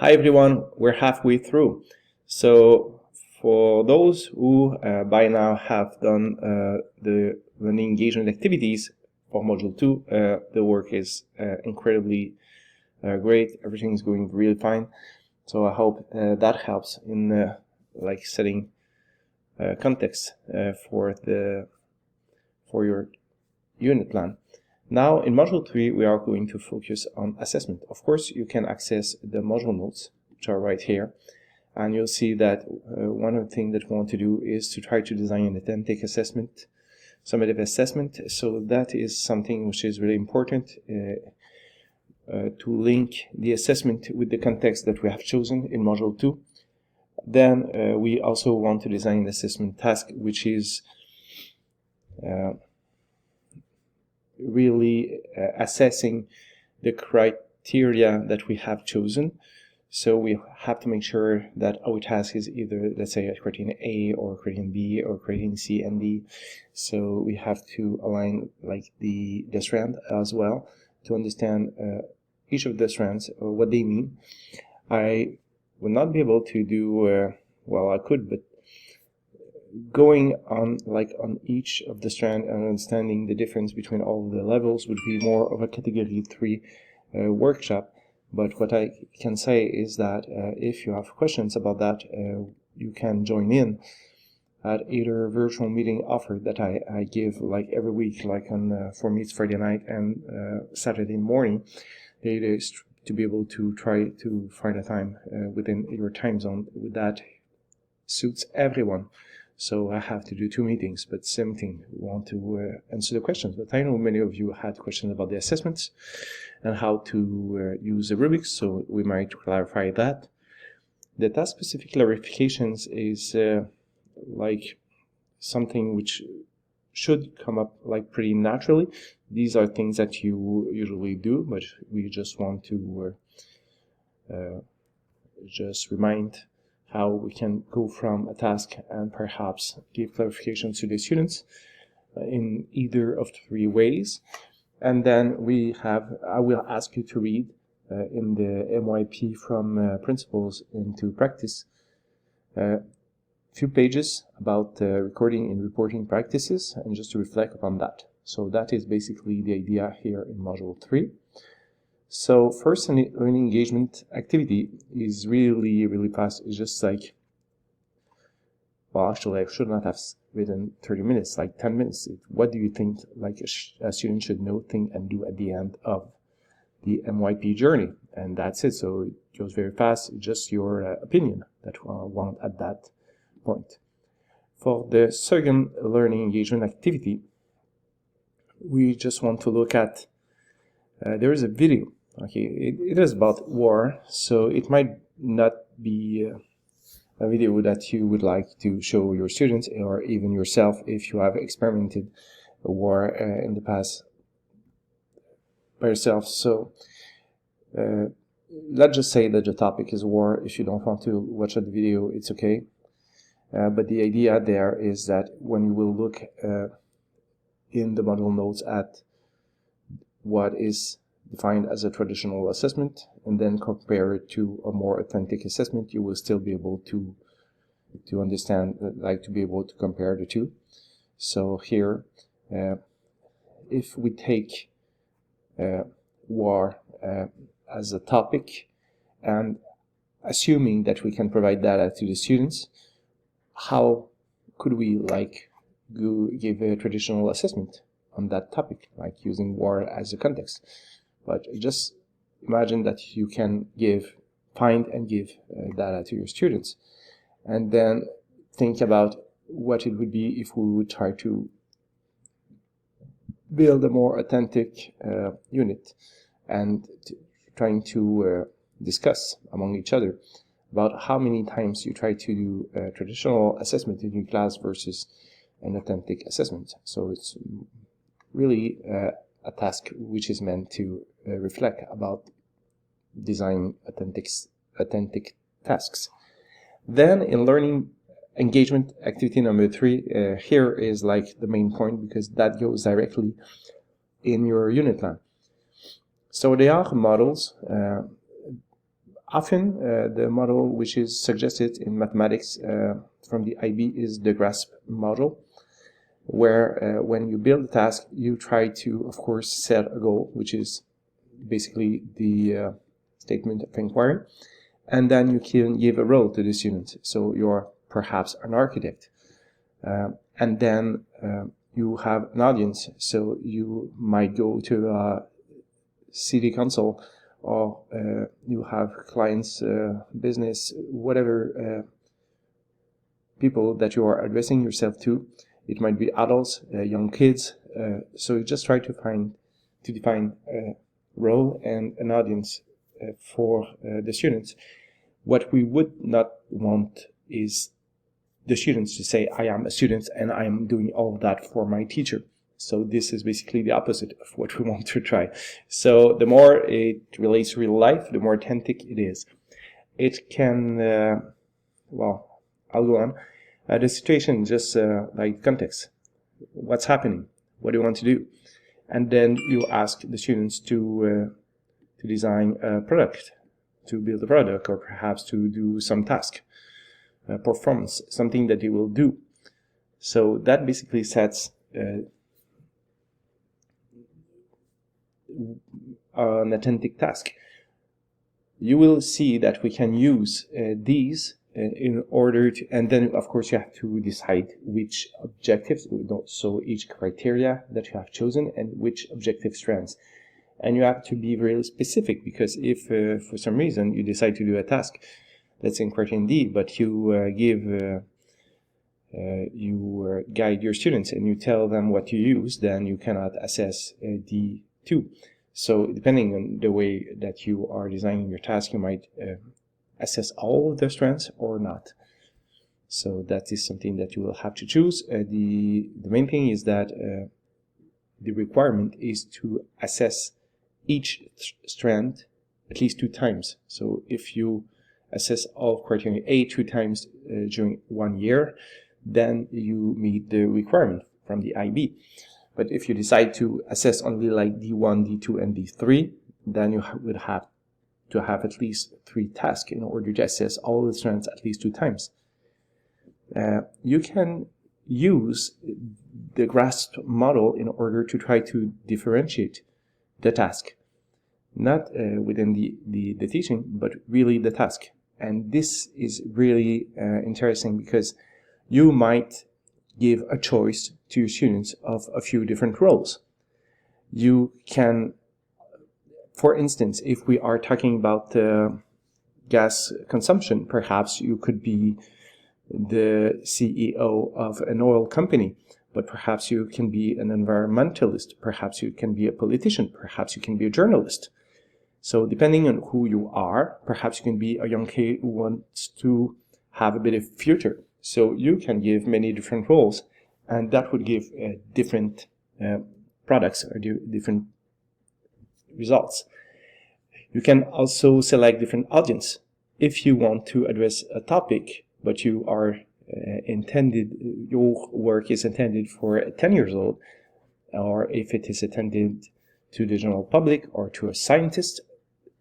Hi everyone, we're halfway through. So for those who by now have done the learning engagement activities for Module 2, the work is incredibly great. Everything is going really fine. So I hope that helps in like setting context for your unit plan. Now in Module 3 we are going to focus on assessment. Of course you can access the module notes which are right here, and you'll see that one of the things that we want to do is to try to design an authentic assessment, summative assessment. So that is something which is really important, to link the assessment with the context that we have chosen in Module 2. Then we also want to design an assessment task which is really assessing the criteria that we have chosen. So we have to make sure that our task is either, let's say, a criterion A or criterion B or criterion C and D. So we have to align like the strand as well to understand each of the strands or what they mean. I will not be able to do well, I could, but going on on each of the strand and understanding the difference between all of the levels would be more of a category 3 workshop. But what I can say is that if you have questions about that, you can join in at either virtual meeting offer that I give like every week, like on for me it's Friday night and Saturday morning. It is to be able to try to find a time within your time zone that suits everyone. So I have to do 2 meetings, but same thing, we want to answer the questions. But I know many of you had questions about the assessments and how to use the rubrics, so we might clarify that. The task-specific clarifications is like something which should come up like pretty naturally. These are things that you usually do, but we just want to just remind how we can go from a task and perhaps give clarification to the students in either of 3 ways. And then I will ask you to read in the MYP from principles into practice a few pages about recording and reporting practices, and just to reflect upon that. So that is basically the idea here in Module 3. So first, an learning engagement activity is really fast. It's just like, well, actually I should not have written 30 minutes, like 10 minutes. What do you think like a student should know, think, and do at the end of the MYP journey? And that's it. So it goes very fast. It's just your opinion that I want at that point. For the second learning engagement activity, we just want to look at, there is a video. Okay, it is about war, so it might not be a video that you would like to show your students or even yourself if you have experimented a war in the past by yourself. So let's just say that the topic is war. If you don't want to watch the video, it's okay. But the idea there is that when you will look in the module notes at what is defined as a traditional assessment and then compare it to a more authentic assessment, you will still be able to understand, like to be able to compare the two. So here, if we take war as a topic and assuming that we can provide data to the students, how could we like give a traditional assessment on that topic, like using war as a context? But just imagine that you can find and give data to your students, and then think about what it would be if we would try to build a more authentic unit and trying to discuss among each other about how many times you try to do a traditional assessment in your class versus an authentic assessment. So it's really a task which is meant to reflect about designing authentic tasks. Then in learning engagement activity number 3, here is like the main point, because that goes directly in your unit plan. So they are models Often, the model which is suggested in mathematics from the IB is the GRASP model, where when you build a task, you try to, of course, set a goal, which is basically the statement of inquiry, and then you can give a role to the student. So you're perhaps an architect, and then you have an audience, so you might go to a city council, or you have clients, business, whatever people that you are addressing yourself to. It might be adults, young kids. So you just try to define a role and an audience for the students. What we would not want is the students to say, I am a student and I am doing all of that for my teacher. So this is basically the opposite of what we want to try. So the more it relates to real life, the more authentic it is. It can, well, I'll go on. The situation, just like context. What's happening? What do you want to do? And then you ask the students to design a product, to build a product, or perhaps to do some task, performance, something that they will do. So that basically sets an authentic task. You will see that we can use these in order to, and then of course you have to decide which objectives, so each criteria that you have chosen and which objective strands. And you have to be very specific, because if for some reason you decide to do a task, let's say in criterion D, but you guide your students and you tell them what to use, then you cannot assess D2. So depending on the way that you are designing your task, you might assess all of the strands or not. So that is something that you will have to choose. The main thing is that the requirement is to assess each strand at least 2 times. So if you assess all of criterion A 2 times during 1 year, then you meet the requirement from the IB. But if you decide to assess only like D1, D2, and D3, then you would have to have at least 3 tasks in order to assess all the strands at least 2 times. You can use the GRASP model in order to try to differentiate the task, not within the teaching, but really the task. And this is really interesting, because you might give a choice to your students of a few different roles. You can, for instance, if we are talking about gas consumption, perhaps you could be the CEO of an oil company, but perhaps you can be an environmentalist, perhaps you can be a politician, perhaps you can be a journalist. So depending on who you are, perhaps you can be a young kid who wants to have a bit of future. So you can give many different roles, and that would give different products or different results. You can also select different audience. If you want to address a topic, but you are your work is intended for 10 years old, or if it is intended to the general public or to a scientist,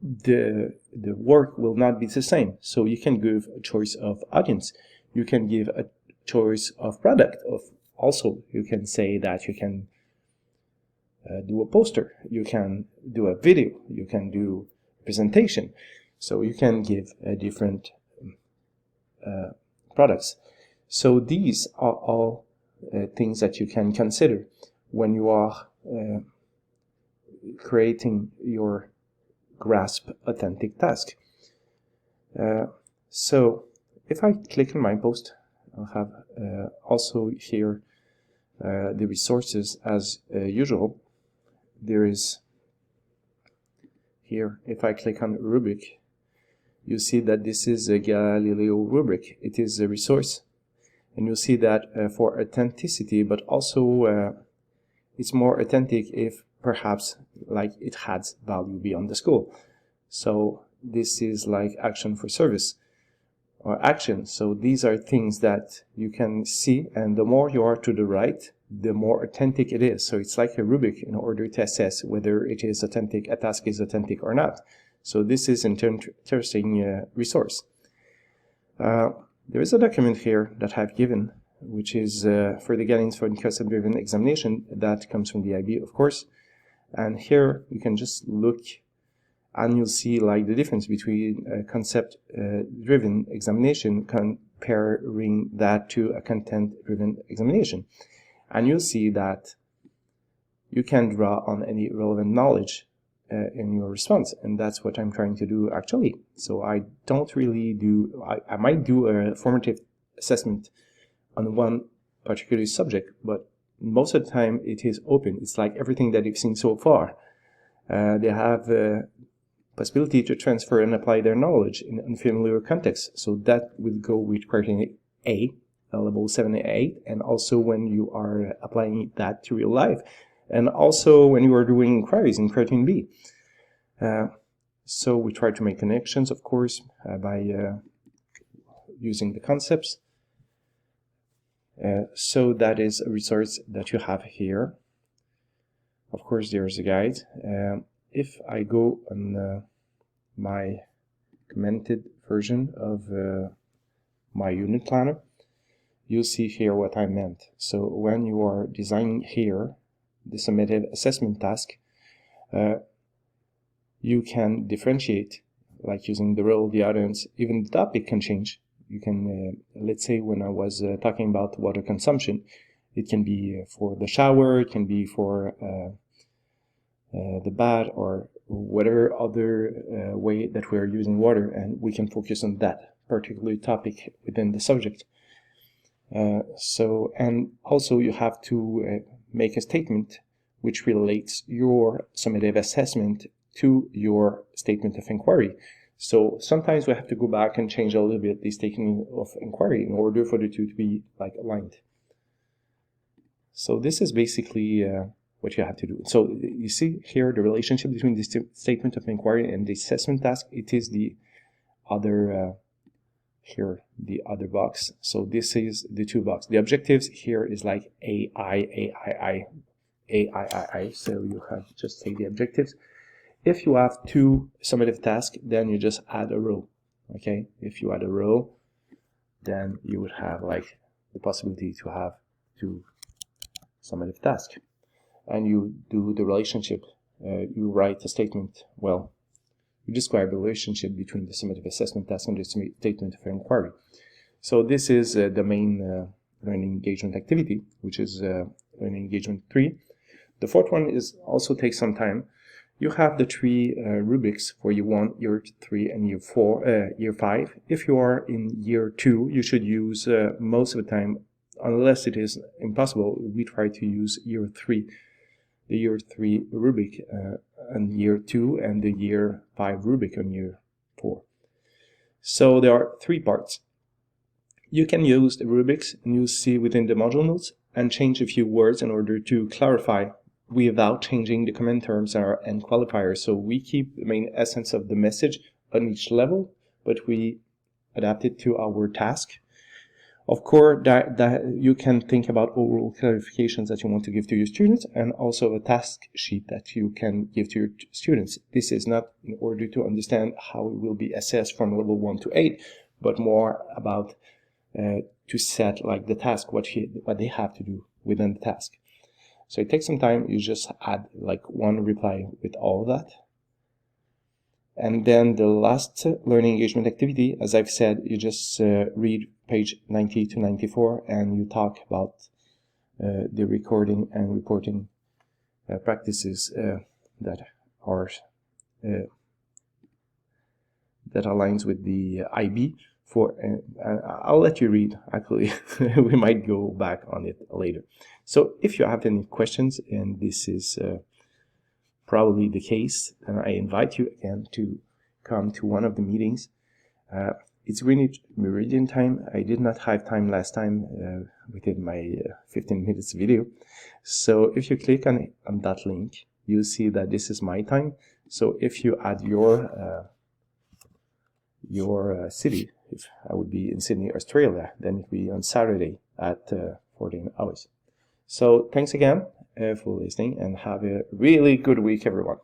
the work will not be the same. So you can give a choice of audience. You can give a choice of product. Also, you can say that you can do a poster, you can do a video, you can do a presentation. So you can give different products. So these are all things that you can consider when you are creating your GRASP authentic task. So if I click on my post, I'll have also here the resources as usual. There is here, if I click on rubric, you see that this is a Galileo rubric. It is a resource, and you'll see that for authenticity, but also it's more authentic if perhaps like it adds value beyond the school. So this is like action for service or action. So these are things that you can see, and the more you are to the right, the more authentic it is. So it's like a rubric in order to assess whether it is authentic, a task is authentic or not. So this is an interesting resource. There is a document here that I've given, which is for the guidance for concept-driven examination. That comes from the IB, of course. And here you can just look and you'll see like the difference between a concept-driven examination comparing that to a content-driven examination. And you'll see that you can draw on any relevant knowledge in your response, and that's what I'm trying to do actually. So I don't really do, I might do a formative assessment on one particular subject, but most of the time it is open. It's like everything that you've seen so far. They have possibility to transfer and apply their knowledge in unfamiliar contexts. So that will go with criterion A, level 7 and 8, and also when you are applying that to real life, and also when you are doing inquiries in criterion B. So we try to make connections, of course, by using the concepts. So that is a resource that you have here. Of course, there's a guide. If I go on my commented version of my unit planner, you'll see here what I meant. So when you are designing here the summative assessment task, you can differentiate, like using the role, the audience, even the topic can change. You can, let's say when I was talking about water consumption, it can be for the shower, it can be for the bath, or whatever other way that we are using water, and we can focus on that particular topic within the subject. And also you have to make a statement which relates your summative assessment to your statement of inquiry. So sometimes we have to go back and change a little bit the statement of inquiry in order for the two to be like aligned. So this is basically what you have to do. So you see here the relationship between the statement of inquiry and the assessment task. It is the other here, the other box. So this is the two box. The objectives here is like AI. So you have to just take the objectives. If you have two summative tasks, then you just add a row. Okay, if you add a row, then you would have like the possibility to have two summative tasks, and you do the relationship. You write a statement. Well, you describe the relationship between the summative assessment task and the statement of inquiry. So this is the main learning engagement activity, which is learning engagement 3. The fourth one is also takes some time. You have the three rubrics for year 1, year 3, and year 4, year 5. If you are in year 2, you should use most of the time, unless it is impossible, we try to use year 3, the year 3 rubric on year 2, and the year 5 rubric on year 4. So there are 3 parts. You can use the rubrics, and you'll see within the module notes, and change a few words in order to clarify without changing the comment terms and qualifiers. So we keep the main essence of the message on each level, but we adapt it to our task. Of course, that you can think about overall clarifications that you want to give to your students, and also a task sheet that you can give to your students. This is not in order to understand how it will be assessed from level 1 to 8, but more about to set like the task, what they have to do within the task. So it takes some time. You just add like one reply with all that. And then the last learning engagement activity, as I've said, you just read page 90 to 94, and you talk about the recording and reporting practices that are that aligns with the IB. I'll let you read, actually. We might go back on it later. So if you have any questions, and this is probably the case, then I invite you again to come to one of the meetings. It's Greenwich Meridian time. I did not have time last time within my 15 minutes video. So if you click on that link, you'll see that this is my time. So if you add your city, if I would be in Sydney, Australia, then it would be on Saturday at 14 hours. So thanks again for listening, and have a really good week, everyone.